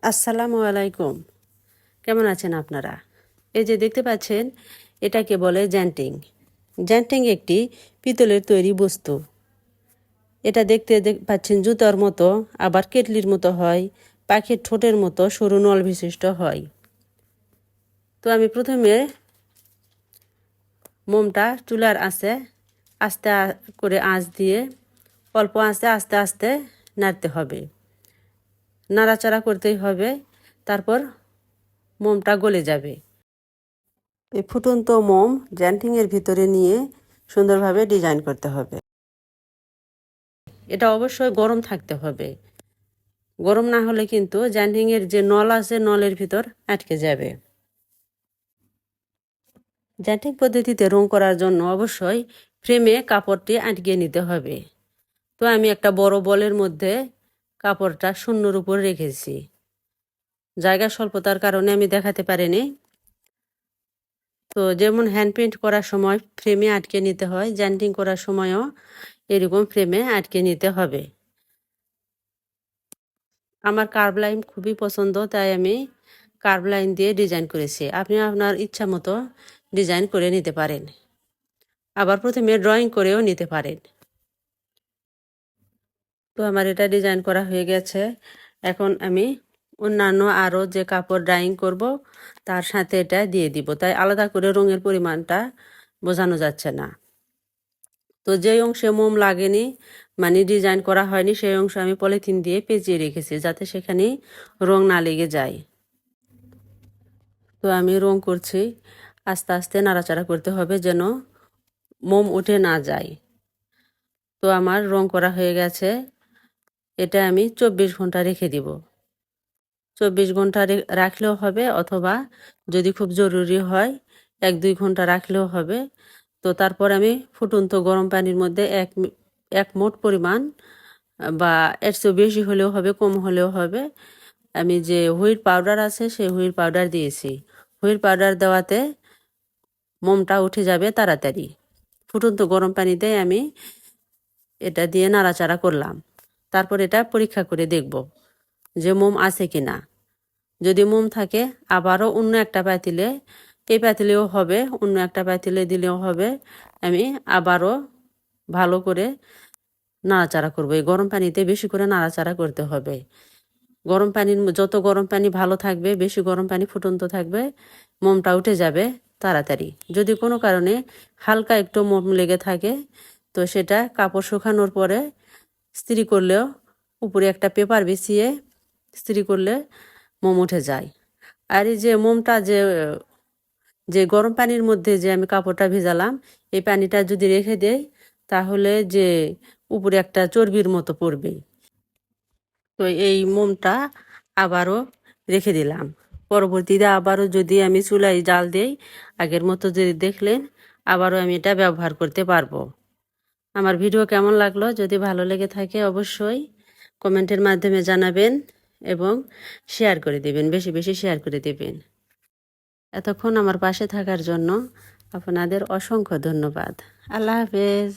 আসসালামু আলাইকুম। কেমন আছেন আপনারা? এই যে দেখতে পাচ্ছেন, এটাকে বলে জ্যান্টিং। জ্যান্টিং একটি পিতলের তৈরি বস্তু। এটা দেখতে পাচ্ছেন জুতার মতো, আবার কেটলির মতো হয়, পাখির ঠোঁটের মতো সরু নল বিশিষ্ট হয়। তো আমি প্রথমে মোমটা চুলার আঁচে আস্তে করে আঁচ দিয়ে অল্প আঁচে আস্তে আস্তে নাড়তে হবে, নাড়াচাড়া করতেই হবে। তারপর মোমটা গলে যাবে। এই ফুটন্ত মোম জ্যান্টিংয়ের ভিতরে নিয়ে সুন্দরভাবে ডিজাইন করতে হবে। এটা অবশ্যই গরম থাকতে হবে। গরম না হলে কিন্তু জ্যান্টিংয়ের যে নল আছে নলের ভিতর আটকে যাবে। জ্যান্টিং পদ্ধতিতে রং করার জন্য অবশ্যই ফ্রেমে কাপড়টি আটকে নিতে হবে। তো আমি একটা বড় বলের মধ্যে কাপড়টা শূন্যর উপর রেখেছি। জায়গা স্বল্পতার কারণে আমি দেখাতে পারিনি। তো যেমন হ্যান্ড পেইন্ট করার সময় ফ্রেমে আটকে নিতে হয়, জ্যান্টিং করার সময়ও এরকম ফ্রেমে আটকে নিতে হবে। আমার কার্ভ লাইন খুবই পছন্দ, তাই আমি কার্ভ লাইন দিয়ে ডিজাইন করেছি। আপনি আপনার ইচ্ছা মতো ডিজাইন করে নিতে পারেন, আবার প্রথমে ড্রয়িং করেও নিতে পারেন। তো আমার এটা ডিজাইন করা হয়ে গেছে। এখন আমি অন্যান্য আরও যে কাপড় ড্রয়িং করব তার সাথে এটা দিয়ে দিব, তাই আলাদা করে রঙের পরিমাণটা বোঝানো যাচ্ছে না। তো যেই অংশে মোম লাগেনি, মানে ডিজাইন করা হয়নি, সেই অংশ আমি পলিথিন দিয়ে পেঁচিয়ে রেখেছি যাতে সেখানে রং না লেগে যায়। তো আমি রং করছি, আস্তে আস্তে নাড়াচাড়া করতে হবে যেন মোম উঠে না যায়। তো আমার রং করা হয়ে গেছে। এটা আমি 24 ঘন্টা রেখে দিব। 24 ঘন্টা রাখলেও হবে, অথবা যদি খুব জরুরি হয় 1-2 ঘন্টা রাখলেও হবে। তো তারপর আমি ফুটন্ত গরম পানির মধ্যে এক মোট পরিমাণ, বা এর চেয়ে বেশি হলেও হবে, কম হলেও হবে, আমি যে হুইট পাউডার আছে সেই হুইট পাউডার দিয়েছি। হুইট পাউডার দেওয়াতে মোমটা উঠে যাবে তাড়াতাড়ি। ফুটন্ত গরম পানিতে আমি এটা দিয়ে নাড়াচাড়া করলাম। তারপর এটা পরীক্ষা করে দেখব যে মোম আছে কি না। যদি মোম থাকে আবারও অন্য একটা পাতিলে, এই পাতিলেও হবে, অন্য একটা পাতিলে দিলেও হবে, আমি আবারও ভালো করে নাড়াচাড়া করবো। এই গরম পানিতে বেশি করে নাড়াচাড়া করতে হবে। গরম পানির যত গরম পানি ভালো থাকবে, বেশি গরম পানি ফুটন্ত থাকবে, মোমটা উঠে যাবে তাড়াতাড়ি। যদি কোনো কারণে হালকা একটু মোম লেগে থাকে, তো সেটা কাপড় শুকানোর পরে ইস্ত্রি করলেও, উপরে একটা পেপার বিছিয়ে ইস্ত্রি করলে মোম উঠে যায়। আর এই যে মোমটা যে গরম পানির মধ্যে যে আমি কাপড়টা ভেজালাম, এই পানিটা যদি রেখে দেই তাহলে যে উপরে একটা চর্বির মতো পড়বে। তো এই মোমটা আবারও রেখে দিলাম। পরবর্তীতে আবারও যদি আমি চুলায় জাল দেই, আগের মতো যদি দেখলেন, আবারও আমি এটা ব্যবহার করতে পারবো। আমার ভিডিও কেমন লাগলো, যদি ভালো লেগে থাকে অবশ্যই কমেন্টের মাধ্যমে জানাবেন এবং শেয়ার করে দেবেন, বেশি বেশি শেয়ার করে দেবেন। এতক্ষণ আমার পাশে থাকার জন্য আপনাদের অসংখ্য ধন্যবাদ। আল্লাহ হাফেজ।